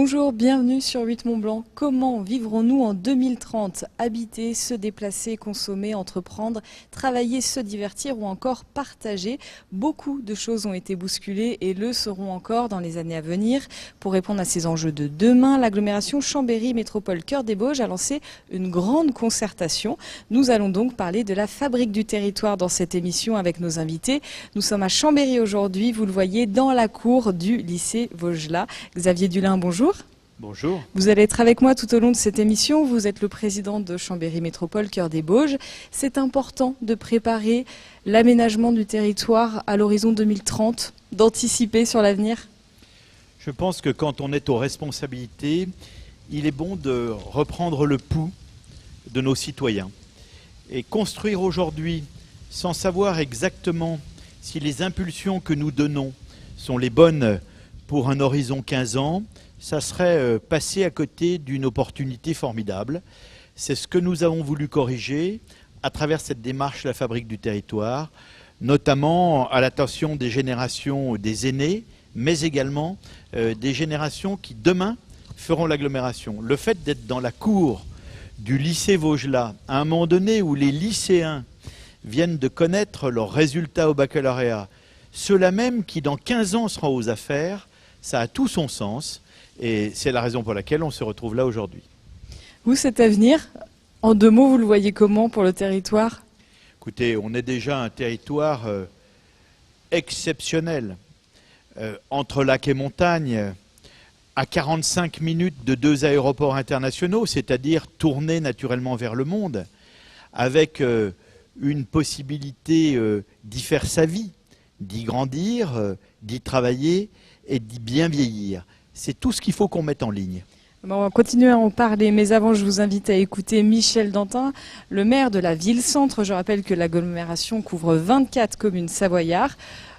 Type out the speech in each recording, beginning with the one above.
Bonjour, bienvenue sur 8 Mont-Blanc. Comment vivrons-nous en 2030? Habiter, se déplacer, consommer, entreprendre, travailler, se divertir ou encore partager. Beaucoup de choses ont été bousculées et le seront encore dans les années à venir. Pour répondre à ces enjeux de demain, l'agglomération Chambéry Métropole Cœur des Bauges a lancé une grande concertation. Nous allons donc parler de la fabrique du territoire dans cette émission avec nos invités. Nous sommes à Chambéry aujourd'hui, vous le voyez, dans la cour du lycée Vaugelas. Xavier Dulin, bonjour. Bonjour. Vous allez être avec moi tout au long de cette émission. Vous êtes le président de Chambéry Métropole Cœur des Bauges. C'est important de préparer l'aménagement du territoire à l'horizon 2030, d'anticiper sur l'avenir. Je pense que quand on est aux responsabilités, il est bon de reprendre le pouls de nos citoyens. Et construire aujourd'hui, sans savoir exactement si les impulsions que nous donnons sont les bonnes pour un horizon 15 ans, ça serait passer à côté d'une opportunité formidable. C'est ce que nous avons voulu corriger à travers cette démarche La Fabrique du territoire, notamment à l'attention des générations des aînés, mais également des générations qui demain feront l'agglomération. Le fait d'être dans la cour du lycée Vaugelas, à un moment donné où les lycéens viennent de connaître leurs résultats au baccalauréat, ceux-là même qui dans 15 ans seront aux affaires, ça a tout son sens et c'est la raison pour laquelle on se retrouve là aujourd'hui. Vous, cet avenir, en 2 mots, vous le voyez comment pour le territoire? Écoutez, on est déjà un territoire exceptionnel. Entre lac et montagne, à 45 minutes de 2 aéroports internationaux, c'est-à-dire tournés naturellement vers le monde, avec une possibilité d'y faire sa vie, d'y grandir, d'y travailler et d'y bien vieillir. C'est tout ce qu'il faut qu'on mette en ligne. Bon, on va continuer à en parler, mais avant je vous invite à écouter Michel Dantin, le maire de la ville-centre. Je rappelle que l'agglomération couvre 24 communes savoyardes.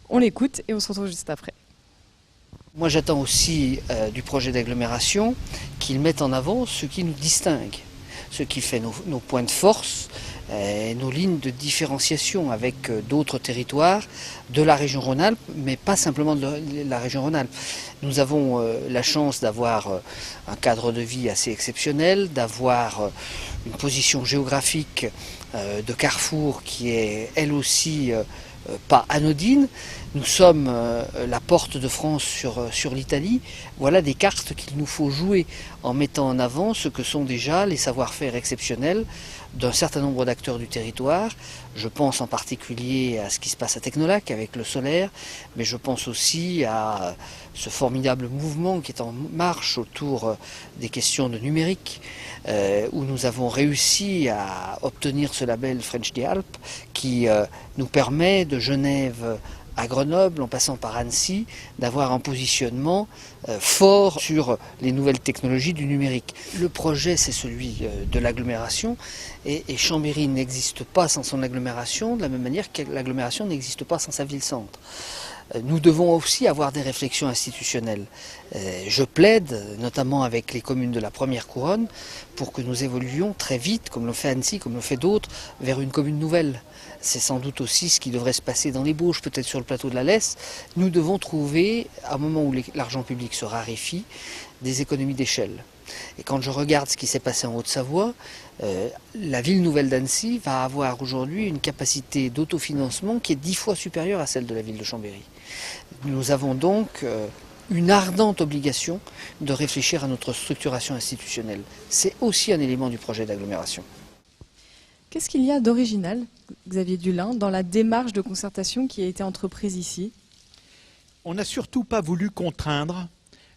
On l'écoute et on se retrouve juste après. Moi j'attends aussi du projet d'agglomération qu'il mette en avant ce qui nous distingue, ce qui fait nos points de force, nos lignes de différenciation avec d'autres territoires de la région Rhône-Alpes, mais pas simplement de la région Rhône-Alpes. Nous avons la chance d'avoir un cadre de vie assez exceptionnel, d'avoir une position géographique de carrefour qui est elle aussi pas anodine. Nous sommes la porte de France sur l'Italie. Voilà des cartes qu'il nous faut jouer en mettant en avant ce que sont déjà les savoir-faire exceptionnels d'un certain nombre d'acteurs du territoire. Je pense en particulier à ce qui se passe à Technolac avec le solaire, mais je pense aussi à ce formidable mouvement qui est en marche autour des questions de numérique, où nous avons réussi à obtenir ce label French des Alpes qui nous permet de Genève à Grenoble, en passant par Annecy, d'avoir un positionnement fort sur les nouvelles technologies du numérique. Le projet, c'est celui de l'agglomération, et Chambéry n'existe pas sans son agglomération, de la même manière que l'agglomération n'existe pas sans sa ville-centre. Nous devons aussi avoir des réflexions institutionnelles. Je plaide, notamment avec les communes de la première couronne, pour que nous évoluions très vite, comme le fait Annecy, comme le fait d'autres, vers une commune nouvelle. C'est sans doute aussi ce qui devrait se passer dans les Bauges, peut-être sur le plateau de la Lesse. Nous devons trouver, à un moment où l'argent public se raréfie, des économies d'échelle. Et quand je regarde ce qui s'est passé en Haute-Savoie, la ville nouvelle d'Annecy va avoir aujourd'hui une capacité d'autofinancement qui est 10 fois supérieure à celle de la ville de Chambéry. Nous avons donc une ardente obligation de réfléchir à notre structuration institutionnelle. C'est aussi un élément du projet d'agglomération. Qu'est-ce qu'il y a d'original, Xavier Dulin, dans la démarche de concertation qui a été entreprise ici? On n'a surtout pas voulu contraindre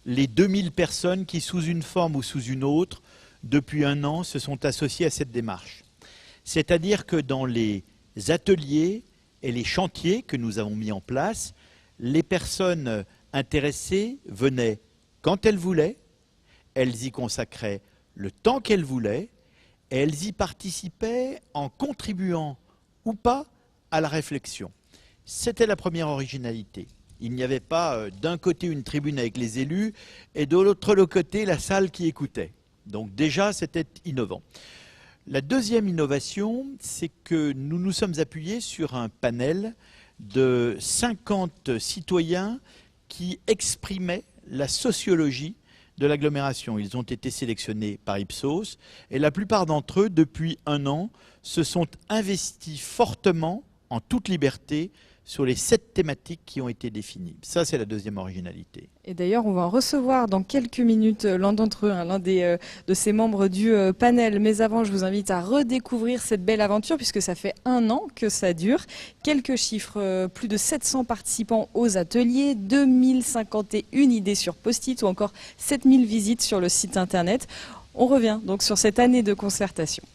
les 2000 personnes qui, sous une forme ou sous une autre, depuis 1 an, se sont associées à cette démarche. C'est-à-dire que dans les ateliers et les chantiers que nous avons mis en place, les personnes intéressées venaient quand elles voulaient, elles y consacraient le temps qu'elles voulaient, et elles y participaient en contribuant ou pas à la réflexion. C'était la première originalité. Il n'y avait pas d'un côté une tribune avec les élus et de l'autre côté la salle qui écoutait. Donc déjà, c'était innovant. La deuxième innovation, c'est que nous nous sommes appuyés sur un panel de 50 citoyens qui exprimaient la sociologie de l'agglomération. Ils ont été sélectionnés par Ipsos et la plupart d'entre eux, depuis 1 an, se sont investis fortement, en toute liberté, sur les 7 thématiques qui ont été définies. Ça, c'est la deuxième originalité. Et d'ailleurs, on va en recevoir dans quelques minutes l'un d'entre eux, l'un de ces membres du panel. Mais avant, je vous invite à redécouvrir cette belle aventure puisque ça fait 1 an que ça dure. Quelques chiffres, plus de 700 participants aux ateliers, 2051 idées sur post-it ou encore 7000 visites sur le site internet. On revient donc sur cette année de concertation.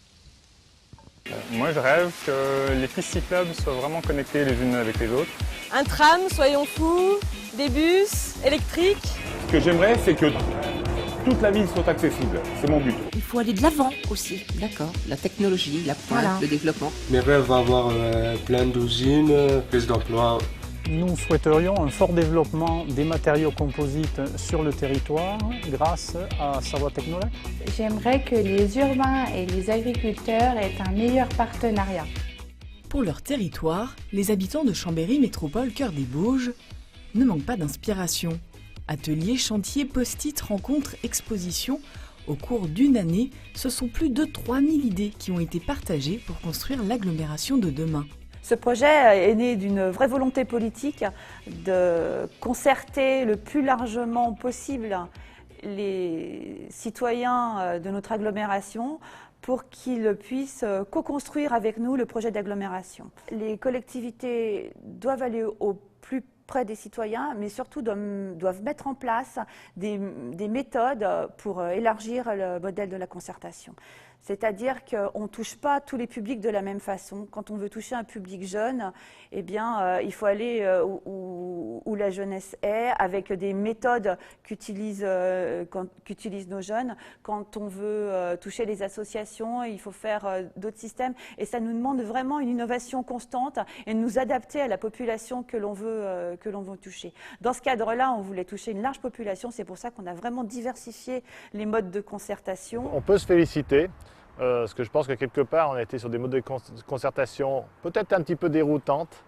Moi, je rêve que les pistes cyclables soient vraiment connectées les unes avec les autres. Un tram, soyons fous, des bus électriques. Ce que j'aimerais, c'est que toute la ville soit accessible. C'est mon but. Il faut aller de l'avant aussi, d'accord. La technologie, la pointe, Voilà. le développement. Mes rêves vont avoir plein d'usines, plus d'emplois. Nous souhaiterions un fort développement des matériaux composites sur le territoire grâce à Savoie Technolac. J'aimerais que les urbains et les agriculteurs aient un meilleur partenariat. Pour leur territoire, les habitants de Chambéry Métropole Cœur des Bauges ne manquent pas d'inspiration. Ateliers, chantiers, post-it, rencontres, expositions. Au cours d'une année, ce sont plus de 3000 idées qui ont été partagées pour construire l'agglomération de demain. Ce projet est né d'une vraie volonté politique de concerter le plus largement possible les citoyens de notre agglomération pour qu'ils puissent co-construire avec nous le projet d'agglomération. Les collectivités doivent aller au plus près des citoyens, mais surtout doivent mettre en place des méthodes pour élargir le modèle de la concertation. C'est-à-dire qu'on ne touche pas tous les publics de la même façon. Quand on veut toucher un public jeune, eh bien, il faut aller où la jeunesse est, avec des méthodes qu'utilisent nos jeunes. Quand on veut toucher les associations, il faut faire d'autres systèmes. Et ça nous demande vraiment une innovation constante et de nous adapter à la population que l'on veut toucher. Dans ce cadre-là, on voulait toucher une large population. C'est pour ça qu'on a vraiment diversifié les modes de concertation. On peut se féliciter. Parce que je pense que quelque part, on a été sur des modes de concertation peut-être un petit peu déroutantes,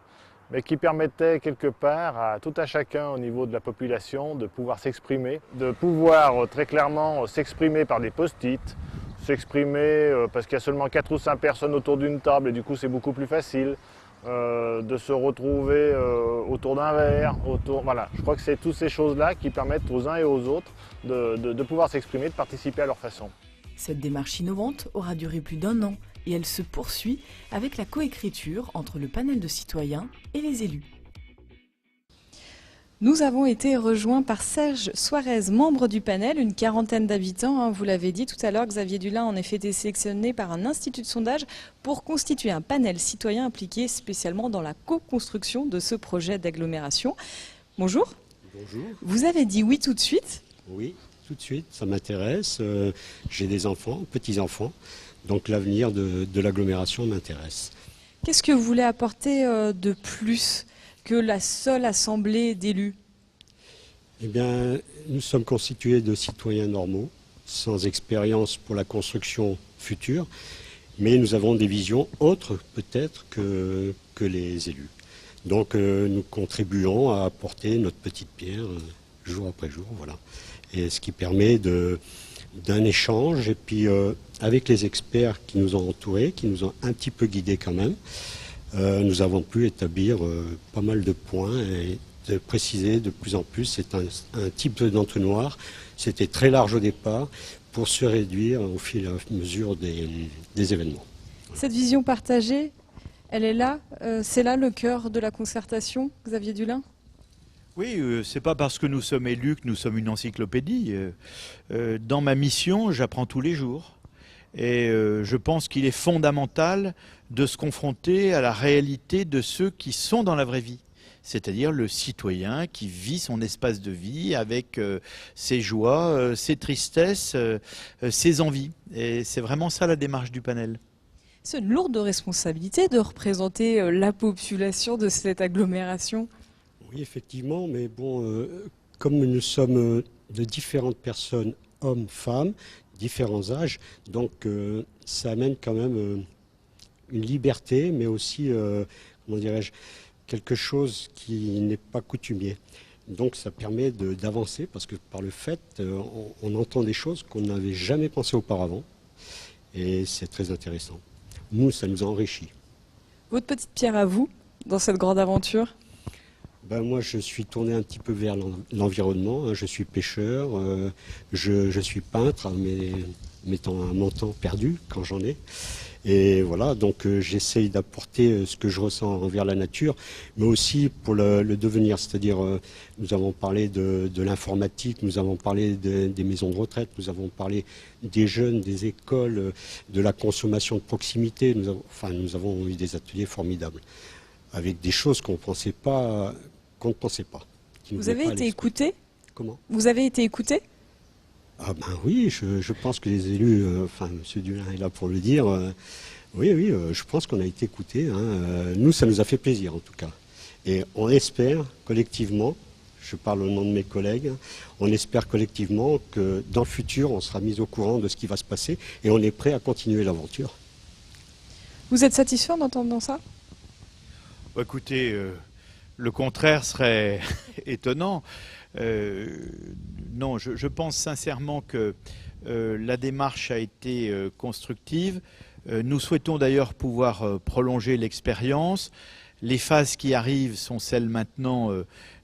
mais qui permettaient quelque part à tout à chacun au niveau de la population de pouvoir s'exprimer, de pouvoir très clairement s'exprimer par des post-it, s'exprimer parce qu'il y a seulement 4 ou 5 personnes autour d'une table et du coup c'est beaucoup plus facile, de se retrouver autour d'un verre, voilà. Je crois que c'est toutes ces choses-là qui permettent aux uns et aux autres de pouvoir s'exprimer, de participer à leur façon. Cette démarche innovante aura duré plus d'1 an et elle se poursuit avec la coécriture entre le panel de citoyens et les élus. Nous avons été rejoints par Serge Suarez, membre du panel, une quarantaine d'habitants. Vous l'avez dit tout à l'heure, Xavier Dulin a en effet été sélectionné par un institut de sondage pour constituer un panel citoyen impliqué spécialement dans la co-construction de ce projet d'agglomération. Bonjour. Bonjour. Vous avez dit oui tout de suite ? Oui, tout de suite, ça m'intéresse. J'ai des enfants, petits-enfants, donc l'avenir de l'agglomération m'intéresse. Qu'est-ce que vous voulez apporter de plus que la seule assemblée d'élus? Eh bien, nous sommes constitués de citoyens normaux, sans expérience pour la construction future, mais nous avons des visions autres peut-être que les élus. Donc nous contribuons à apporter notre petite pierre jour après jour, voilà. Et ce qui permet d'un échange, et puis avec les experts qui nous ont entourés, qui nous ont un petit peu guidés quand même, nous avons pu établir pas mal de points et de préciser de plus en plus. C'est un type d'entonnoir. C'était très large au départ pour se réduire au fur et à mesure des événements. Cette vision partagée, elle est là, c'est là le cœur de la concertation, Xavier Dulin? Oui, c'est pas parce que nous sommes élus que nous sommes une encyclopédie. Dans ma mission, j'apprends tous les jours. Et je pense qu'il est fondamental de se confronter à la réalité de ceux qui sont dans la vraie vie. C'est-à-dire le citoyen qui vit son espace de vie avec ses joies, ses tristesses, ses envies. Et c'est vraiment ça la démarche du panel. C'est une lourde responsabilité de représenter la population de cette agglomération. Oui, effectivement, mais bon, comme nous sommes de différentes personnes, hommes, femmes, différents âges, donc ça amène quand même une liberté, mais aussi, comment dirais-je, quelque chose qui n'est pas coutumier. Donc ça permet d'avancer parce que par le fait, on entend des choses qu'on n'avait jamais pensées auparavant. Et c'est très intéressant. Nous, ça nous enrichit. Votre petite pierre à vous, dans cette grande aventure? Moi, je suis tourné un petit peu vers l'environnement. Je suis pêcheur, je suis peintre, mettant un montant perdu quand j'en ai. Et voilà, donc j'essaye d'apporter ce que je ressens envers la nature, mais aussi pour le devenir. C'est-à-dire, nous avons parlé de l'informatique, nous avons parlé des maisons de retraite, nous avons parlé des jeunes, des écoles, de la consommation de proximité. Nous avons eu des ateliers formidables, avec des choses qu'on ne pensait pas. Vous avez été écouté? Comment? Vous avez été écouté? Ah oui, je pense que les élus, M. Dulin est là pour le dire, oui, je pense qu'on a été écoutés. Nous, ça nous a fait plaisir en tout cas. Et on espère collectivement, je parle au nom de mes collègues, on espère collectivement que dans le futur, on sera mis au courant de ce qui va se passer et on est prêt à continuer l'aventure. Vous êtes satisfait en entendant ça? Écoutez, le contraire serait étonnant. Non, je pense sincèrement que la démarche a été constructive. Nous souhaitons d'ailleurs pouvoir prolonger l'expérience. Les phases qui arrivent sont celles maintenant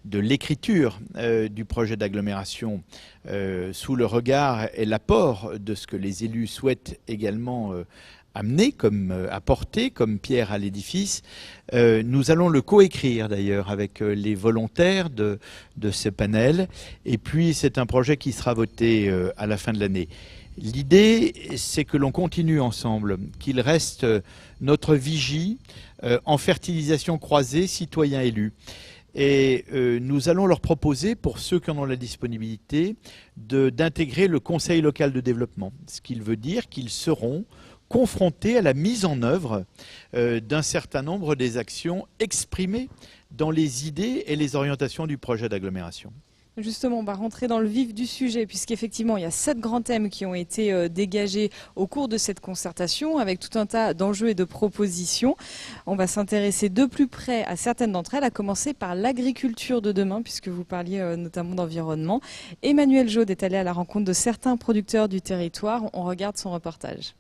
de l'écriture du projet d'agglomération sous le regard et l'apport de ce que les élus souhaitent également amener, apporter comme pierre à l'édifice. Nous allons le coécrire d'ailleurs avec les volontaires de ce panel. Et puis c'est un projet qui sera voté à la fin de l'année. L'idée, c'est que l'on continue ensemble, qu'il reste notre vigie en fertilisation croisée citoyens-élus. Et nous allons leur proposer, pour ceux qui en ont la disponibilité, d'intégrer le Conseil local de développement. Ce qui veut dire qu'ils seront confrontés à la mise en œuvre d'un certain nombre des actions exprimées dans les idées et les orientations du projet d'agglomération. Justement, on va rentrer dans le vif du sujet, puisqu'effectivement, il y a 7 grands thèmes qui ont été dégagés au cours de cette concertation, avec tout un tas d'enjeux et de propositions. On va s'intéresser de plus près à certaines d'entre elles, à commencer par l'agriculture de demain, puisque vous parliez notamment d'environnement. Emmanuel Jaude est allé à la rencontre de certains producteurs du territoire. On regarde son reportage.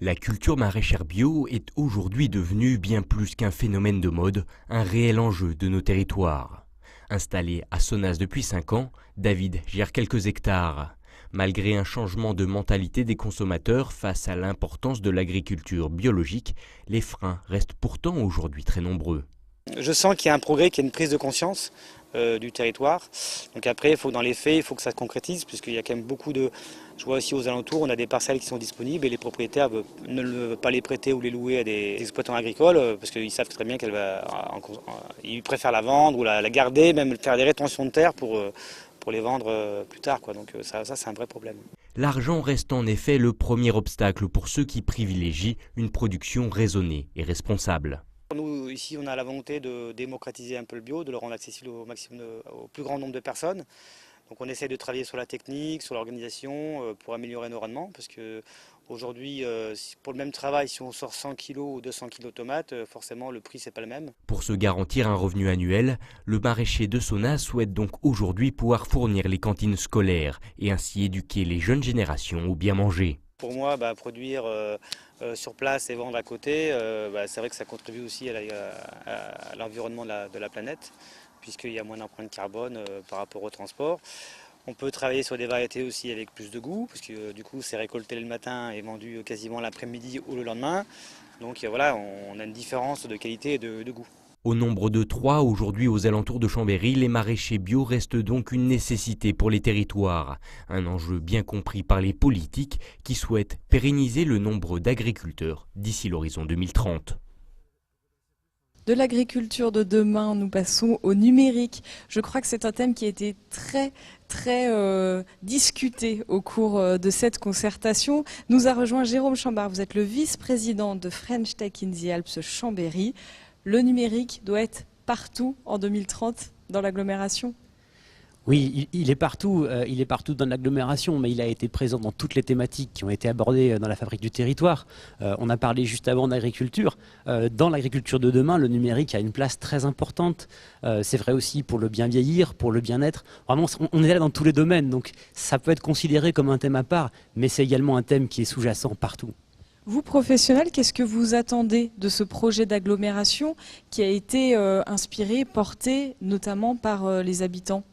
La culture maraîchère bio est aujourd'hui devenue bien plus qu'un phénomène de mode, un réel enjeu de nos territoires. Installé à Sonnas depuis 5 ans, David gère quelques hectares. Malgré un changement de mentalité des consommateurs face à l'importance de l'agriculture biologique, les freins restent pourtant aujourd'hui très nombreux. Je sens qu'il y a un progrès, qu'il y a une prise de conscience du territoire. Donc après, dans les faits, il faut que ça se concrétise, puisqu'il y a quand même beaucoup de... Je vois aussi aux alentours, on a des parcelles qui sont disponibles et les propriétaires ne veulent pas les prêter ou les louer à des exploitants agricoles, parce qu'ils savent très bien ils préfèrent la vendre ou la garder, même faire des rétentions de terre pour les vendre plus tard. Donc ça c'est un vrai problème. L'argent reste en effet le premier obstacle pour ceux qui privilégient une production raisonnée et responsable. Nous, ici, on a la volonté de démocratiser un peu le bio, de le rendre accessible au plus grand nombre de personnes. Donc on essaie de travailler sur la technique, sur l'organisation pour améliorer nos rendements. Parce qu'aujourd'hui, pour le même travail, si on sort 100 kg ou 200 kg de tomates, forcément le prix c'est pas le même. Pour se garantir un revenu annuel, le maraîcher de Sonnas souhaite donc aujourd'hui pouvoir fournir les cantines scolaires et ainsi éduquer les jeunes générations au bien manger. Pour moi, produire sur place et vendre à côté, c'est vrai que ça contribue aussi à l'environnement de la planète, puisqu'il y a moins d'empreinte carbone par rapport au transport. On peut travailler sur des variétés aussi avec plus de goût, parce que du coup c'est récolté le matin et vendu quasiment l'après-midi ou le lendemain. Donc voilà, on a une différence de qualité et de goût. Au nombre de 3 aujourd'hui aux alentours de Chambéry, les maraîchers bio restent donc une nécessité pour les territoires. Un enjeu bien compris par les politiques qui souhaitent pérenniser le nombre d'agriculteurs d'ici l'horizon 2030. De l'agriculture de demain, nous passons au numérique. Je crois que c'est un thème qui a été très discuté au cours de cette concertation. Nous a rejoint Jérôme Chambard, vous êtes le vice-président de French Tech in the Alps Chambéry. Le numérique doit être partout en 2030 dans l'agglomération? Oui, il est partout dans l'agglomération, mais il a été présent dans toutes les thématiques qui ont été abordées dans la fabrique du territoire. On a parlé juste avant d'agriculture. Dans l'agriculture de demain, le numérique a une place très importante. C'est vrai aussi pour le bien vieillir, pour le bien-être. Vraiment, on est là dans tous les domaines, donc ça peut être considéré comme un thème à part, mais c'est également un thème qui est sous-jacent partout. Vous, professionnels, qu'est-ce que vous attendez de ce projet d'agglomération qui a été inspiré, porté notamment par les habitants ?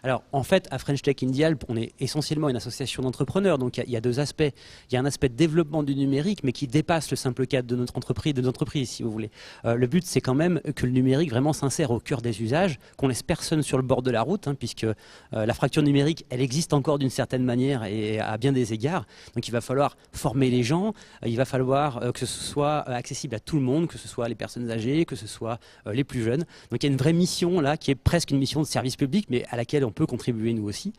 Alors, en fait, à French Tech Indie Alps, on est essentiellement une association d'entrepreneurs. Donc, il y a deux aspects. Il y a un aspect de développement du numérique, mais qui dépasse le simple cadre de notre entreprise, si vous voulez. Le but, c'est quand même que le numérique vraiment s'insère au cœur des usages, qu'on laisse personne sur le bord de la route, puisque la fracture numérique, elle existe encore d'une certaine manière et à bien des égards. Donc, il va falloir former les gens. Il va falloir que ce soit accessible à tout le monde, que ce soit les personnes âgées, que ce soit les plus jeunes. Donc, il y a une vraie mission là, qui est presque une mission de service public, mais à laquelle on peut contribuer nous aussi.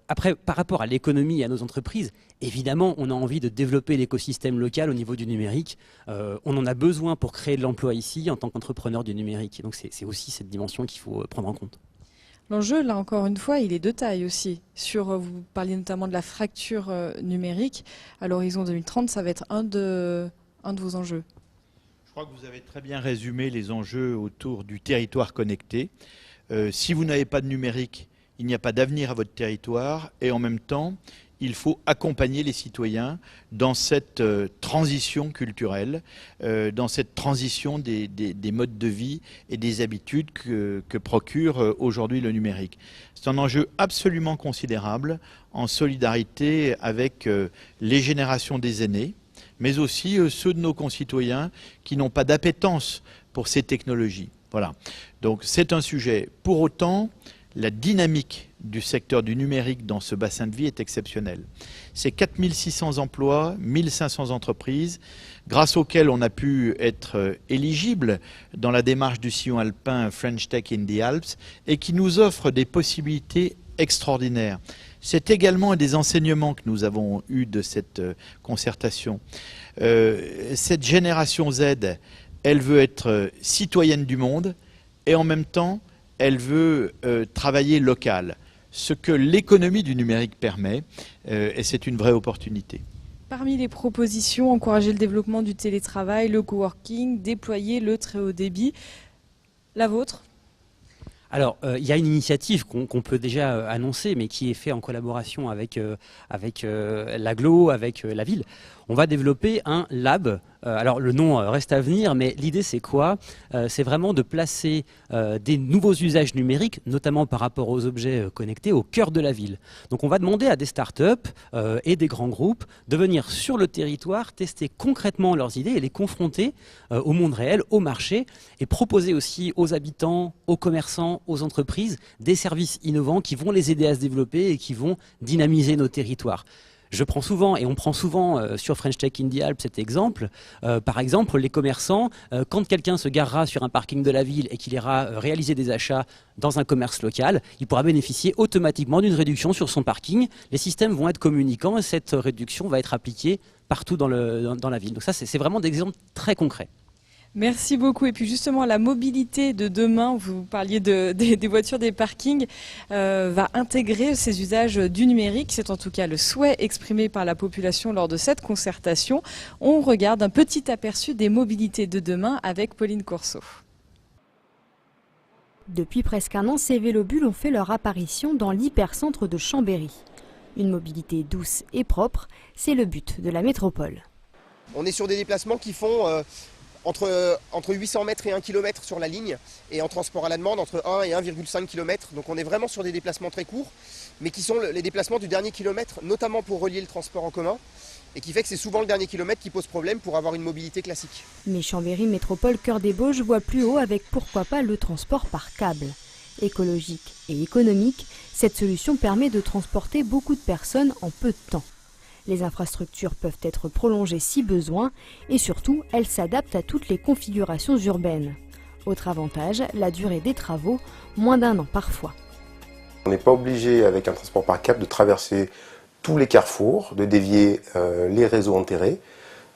Après, par rapport à l'économie et à nos entreprises, évidemment, on a envie de développer l'écosystème local au niveau du numérique. On en a besoin pour créer de l'emploi ici en tant qu'entrepreneur du numérique. Et donc, c'est aussi cette dimension qu'il faut prendre en compte. L'enjeu, là encore une fois, il est de taille aussi. Vous parliez notamment de la fracture numérique. À l'horizon 2030, ça va être un de vos enjeux. Je crois que vous avez très bien résumé les enjeux autour du territoire connecté. Si vous n'avez pas de numérique, il n'y a pas d'avenir à votre territoire et en même temps, il faut accompagner les citoyens dans cette transition culturelle, dans cette transition des modes de vie et des habitudes que procure aujourd'hui le numérique. C'est un enjeu absolument considérable en solidarité avec les générations des aînés, mais aussi ceux de nos concitoyens qui n'ont pas d'appétence pour ces technologies. Voilà. Donc c'est un sujet. Pour autant, la dynamique du secteur du numérique dans ce bassin de vie est exceptionnelle. C'est 4600 emplois, 1500 entreprises, grâce auxquelles on a pu être éligible dans la démarche du sillon alpin French Tech Indie Alps et qui nous offre des possibilités extraordinaires. C'est également un des enseignements que nous avons eus de cette concertation. Cette génération Z, elle veut être citoyenne du monde et en même temps, elle veut travailler local, ce que l'économie du numérique permet, et c'est une vraie opportunité. Parmi les propositions, encourager le développement du télétravail, le coworking, déployer le très haut débit. La vôtre ? Alors, il y a une initiative qu'on peut déjà annoncer, mais qui est faite en collaboration avec l'agglo, avec la ville. On va développer un lab. Alors, le nom reste à venir, mais l'idée, c'est quoi ? C'est vraiment de placer des nouveaux usages numériques, notamment par rapport aux objets connectés, au cœur de la ville. Donc, on va demander à des startups et des grands groupes de venir sur le territoire, tester concrètement leurs idées et les confronter au monde réel, au marché, et proposer aussi aux habitants, aux commerçants, aux entreprises, des services innovants qui vont les aider à se développer et qui vont dynamiser nos territoires. Je prends souvent, et on prend souvent sur French Tech Indie Alps cet exemple, par exemple les commerçants, quand quelqu'un se garera sur un parking de la ville et qu'il ira réaliser des achats dans un commerce local, il pourra bénéficier automatiquement d'une réduction sur son parking. Les systèmes vont être communicants et cette réduction va être appliquée partout dans la ville. Donc ça, c'est vraiment des exemples très concrets. Merci beaucoup. Et puis justement, la mobilité de demain, vous parliez des voitures, des parkings, va intégrer ces usages du numérique. C'est en tout cas le souhait exprimé par la population lors de cette concertation. On regarde un petit aperçu des mobilités de demain avec Pauline Courceau. Depuis presque un an, ces vélobulles ont fait leur apparition dans l'hypercentre de Chambéry. Une mobilité douce et propre, c'est le but de la métropole. On est sur des déplacements qui font entre 800 mètres et 1 km sur la ligne, et en transport à la demande entre 1 et 1,5 km. Donc on est vraiment sur des déplacements très courts, mais qui sont les déplacements du dernier kilomètre, notamment pour relier le transport en commun, et qui fait que c'est souvent le dernier kilomètre qui pose problème pour avoir une mobilité classique. Mais Chambéry Métropole Cœur des Bauges voit plus haut avec pourquoi pas le transport par câble. Écologique et économique, cette solution permet de transporter beaucoup de personnes en peu de temps. Les infrastructures peuvent être prolongées si besoin et surtout, elles s'adaptent à toutes les configurations urbaines. Autre avantage, la durée des travaux, moins d'1 an parfois. On n'est pas obligé avec un transport par câble de traverser tous les carrefours, de dévier les réseaux enterrés.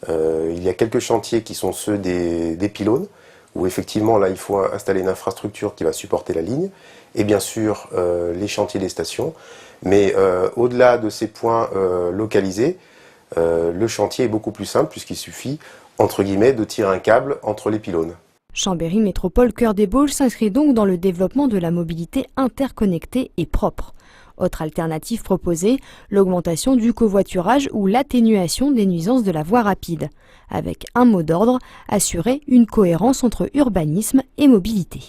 Il y a quelques chantiers qui sont ceux des pylônes où effectivement là il faut installer une infrastructure qui va supporter la ligne, et bien sûr les chantiers des stations. Mais au-delà de ces points localisés, le chantier est beaucoup plus simple puisqu'il suffit, entre guillemets, de tirer un câble entre les pylônes. Chambéry Métropole Cœur des Bauges s'inscrit donc dans le développement de la mobilité interconnectée et propre. Autre alternative proposée, l'augmentation du covoiturage ou l'atténuation des nuisances de la voie rapide. Avec un mot d'ordre, assurer une cohérence entre urbanisme et mobilité.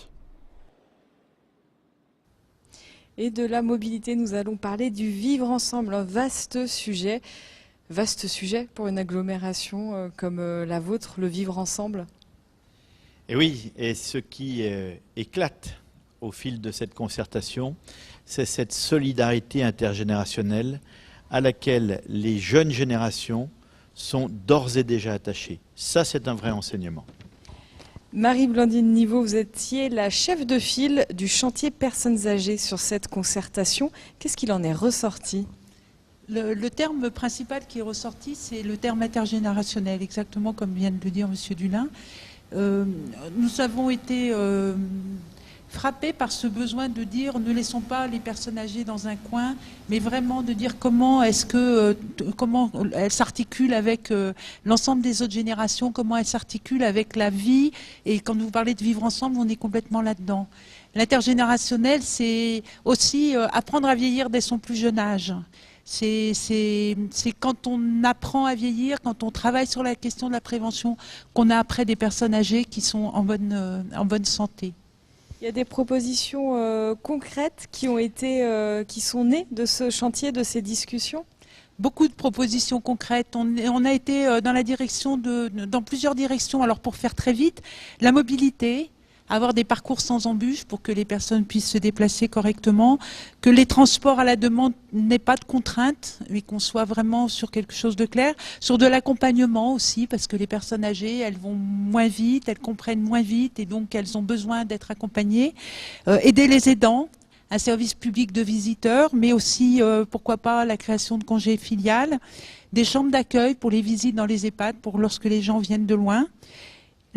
Et de la mobilité, nous allons parler du vivre ensemble, un vaste sujet pour une agglomération comme la vôtre, le vivre ensemble. Et oui, et ce qui éclate au fil de cette concertation, c'est cette solidarité intergénérationnelle à laquelle les jeunes générations sont d'ores et déjà attachées. Ça, c'est un vrai enseignement. Marie-Blandine Niveau, vous étiez la chef de file du chantier personnes âgées sur cette concertation. Qu'est-ce qu'il en est ressorti ? Le terme principal qui est ressorti, c'est le terme intergénérationnel, exactement comme vient de le dire M. Dulin. Nous avons été frappés par ce besoin de dire ne laissons pas les personnes âgées dans un coin, mais vraiment de dire comment elles s'articulent avec l'ensemble des autres générations, comment elles s'articulent avec la vie. Et quand vous parlez de vivre ensemble, on est complètement là-dedans. L'intergénérationnel, c'est aussi apprendre à vieillir dès son plus jeune âge. C'est quand on apprend à vieillir, quand on travaille sur la question de la prévention, qu'on a après des personnes âgées qui sont en bonne santé. Il y a des propositions concrètes qui sont nées de ce chantier, de ces discussions ? Beaucoup de propositions concrètes. On a été dans plusieurs directions. Alors pour faire très vite, la mobilité, avoir des parcours sans embûches pour que les personnes puissent se déplacer correctement, que les transports à la demande n'aient pas de contraintes, mais qu'on soit vraiment sur quelque chose de clair, sur de l'accompagnement aussi, parce que les personnes âgées, elles vont moins vite, elles comprennent moins vite, et donc elles ont besoin d'être accompagnées. Aider les aidants, un service public de visiteurs, mais aussi, pourquoi pas, la création de congés filiales, des chambres d'accueil pour les visites dans les EHPAD, pour lorsque les gens viennent de loin.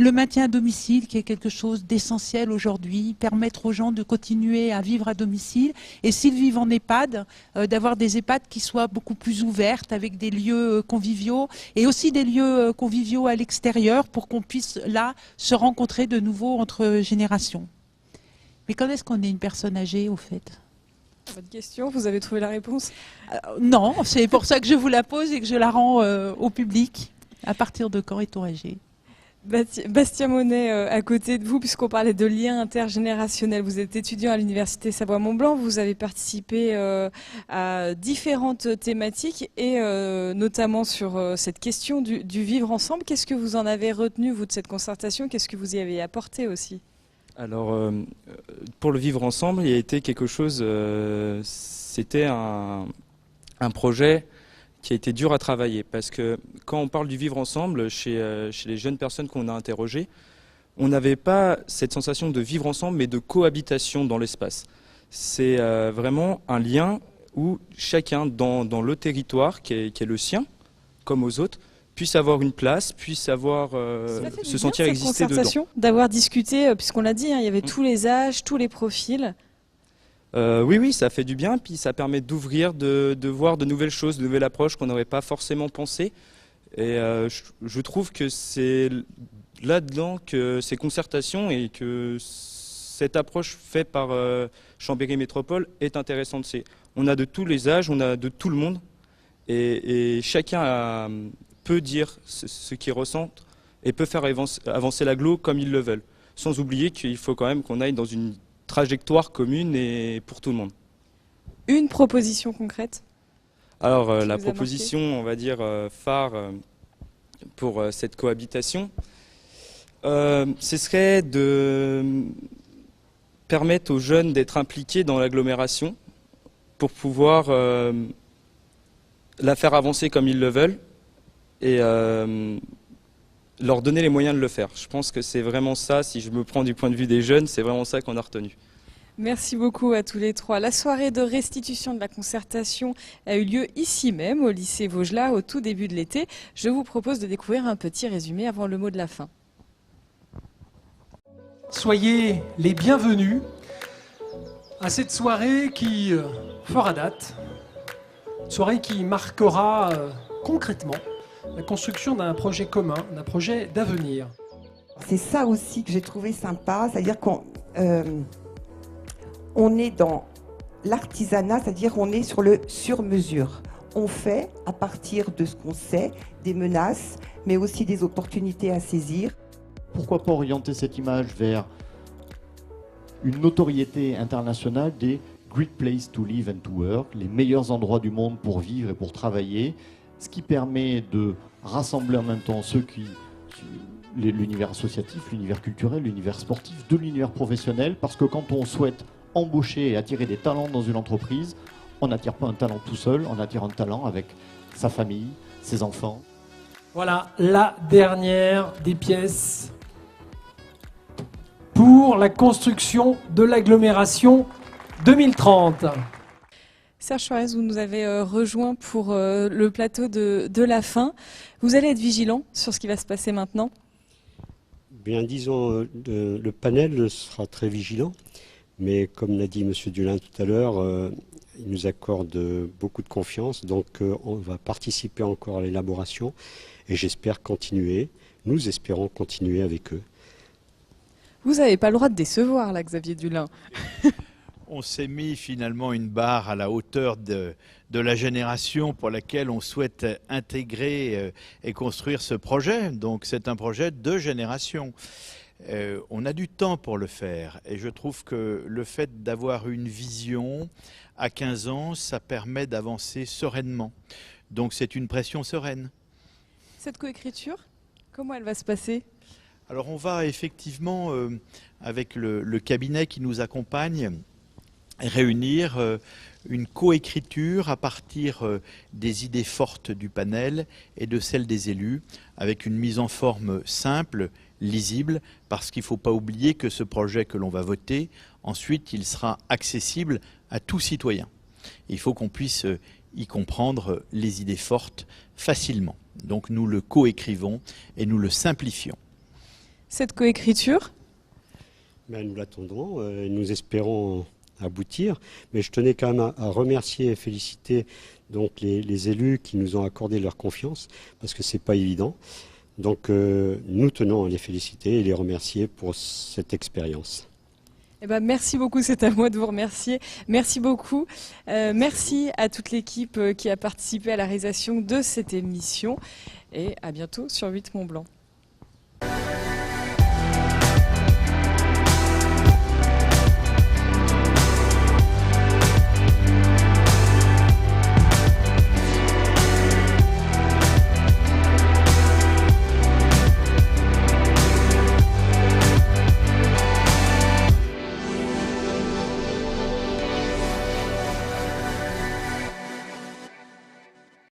Le maintien à domicile, qui est quelque chose d'essentiel aujourd'hui, permettre aux gens de continuer à vivre à domicile. Et s'ils vivent en EHPAD, d'avoir des EHPAD qui soient beaucoup plus ouvertes, avec des lieux conviviaux, et aussi des lieux conviviaux à l'extérieur, pour qu'on puisse là se rencontrer de nouveau entre générations. Mais quand est-ce qu'on est une personne âgée, au fait ? Votre question, vous avez trouvé la réponse ? Non, c'est pour ça que je vous la pose et que je la rends au public. À partir de quand est-on âgé ? Bastien Monnet, à côté de vous, puisqu'on parlait de liens intergénérationnels, vous êtes étudiant à l'Université Savoie-Mont-Blanc, vous avez participé à différentes thématiques et notamment sur cette question du vivre ensemble. Qu'est-ce que vous en avez retenu, vous, de cette concertation ? Qu'est-ce que vous y avez apporté aussi ? Alors, pour le vivre ensemble, il y a été quelque chose, c'était un projet qui a été dur à travailler, parce que quand on parle du vivre ensemble, chez les jeunes personnes qu'on a interrogées, on n'avait pas cette sensation de vivre ensemble, mais de cohabitation dans l'espace. C'est vraiment un lien où chacun dans le territoire qui est le sien, comme aux autres, puisse avoir une place, puisse se sentir exister dedans. D'avoir discuté, puisqu'on l'a dit, il y avait tous les âges, tous les profils. Oui, ça fait du bien, puis ça permet d'ouvrir, de voir de nouvelles choses, de nouvelles approches qu'on n'aurait pas forcément pensé. Et je trouve que c'est là-dedans que ces concertations et que cette approche faite par Chambéry Métropole est intéressante. On a de tous les âges, on a de tout le monde, et chacun peut dire ce qu'il ressent et peut faire avancer l'agglo comme ils le veulent, sans oublier qu'il faut quand même qu'on aille dans une trajectoire commune et pour tout le monde. Une proposition concrète ? Alors la proposition, on va dire, phare pour cette cohabitation, ce serait de permettre aux jeunes d'être impliqués dans l'agglomération pour pouvoir la faire avancer comme ils le veulent et leur donner les moyens de le faire. Je pense que c'est vraiment ça, si je me prends du point de vue des jeunes, c'est vraiment ça qu'on a retenu. Merci beaucoup à tous les trois. La soirée de restitution de la concertation a eu lieu ici même, au lycée Vaugelas, au tout début de l'été. Je vous propose de découvrir un petit résumé avant le mot de la fin. Soyez les bienvenus à cette soirée qui fera date, une soirée qui marquera concrètement la construction d'un projet commun, d'un projet d'avenir. C'est ça aussi que j'ai trouvé sympa, c'est-à-dire qu'on est dans l'artisanat, c'est-à-dire qu'on est sur le sur-mesure. On fait à partir de ce qu'on sait, des menaces, mais aussi des opportunités à saisir. Pourquoi pas orienter cette image vers une notoriété internationale des Great Place to Live and to Work, les meilleurs endroits du monde pour vivre et pour travailler, ce qui permet de rassembler en même temps l'univers associatif, l'univers culturel, l'univers sportif, de l'univers professionnel, parce que quand on souhaite embaucher et attirer des talents dans une entreprise, on n'attire pas un talent tout seul, on attire un talent avec sa famille, ses enfants. Voilà la dernière des pièces pour la construction de l'agglomération 2030. Serge Suarez, vous nous avez rejoint pour le plateau de la fin. Vous allez être vigilant sur ce qui va se passer maintenant? Bien, disons, le panel sera très vigilant, mais comme l'a dit M. Dulin tout à l'heure, il nous accorde beaucoup de confiance, donc on va participer encore à l'élaboration et j'espère continuer, nous espérons continuer avec eux. Vous n'avez pas le droit de décevoir là, Xavier Dulin. On s'est mis finalement une barre à la hauteur de la génération pour laquelle on souhaite intégrer et construire ce projet. Donc c'est un projet de génération. On a du temps pour le faire et je trouve que le fait d'avoir une vision à 15 ans, ça permet d'avancer sereinement. Donc c'est une pression sereine. Cette coécriture, comment elle va se passer ? Alors on va effectivement, avec le cabinet qui nous accompagne, réunir une coécriture à partir des idées fortes du panel et de celles des élus, avec une mise en forme simple, lisible, parce qu'il ne faut pas oublier que ce projet que l'on va voter, ensuite il sera accessible à tout citoyen. Il faut qu'on puisse y comprendre les idées fortes facilement. Donc nous le coécrivons et nous le simplifions. Cette coécriture ? Nous l'attendrons, nous espérons aboutir, mais je tenais quand même à remercier et féliciter donc les élus qui nous ont accordé leur confiance, parce que c'est pas évident. Donc nous tenons à les féliciter et les remercier pour cette expérience. Eh ben, merci beaucoup, c'est à moi de vous remercier. Merci beaucoup. Merci à toute l'équipe qui a participé à la réalisation de cette émission et à bientôt sur 8 Mont Blanc.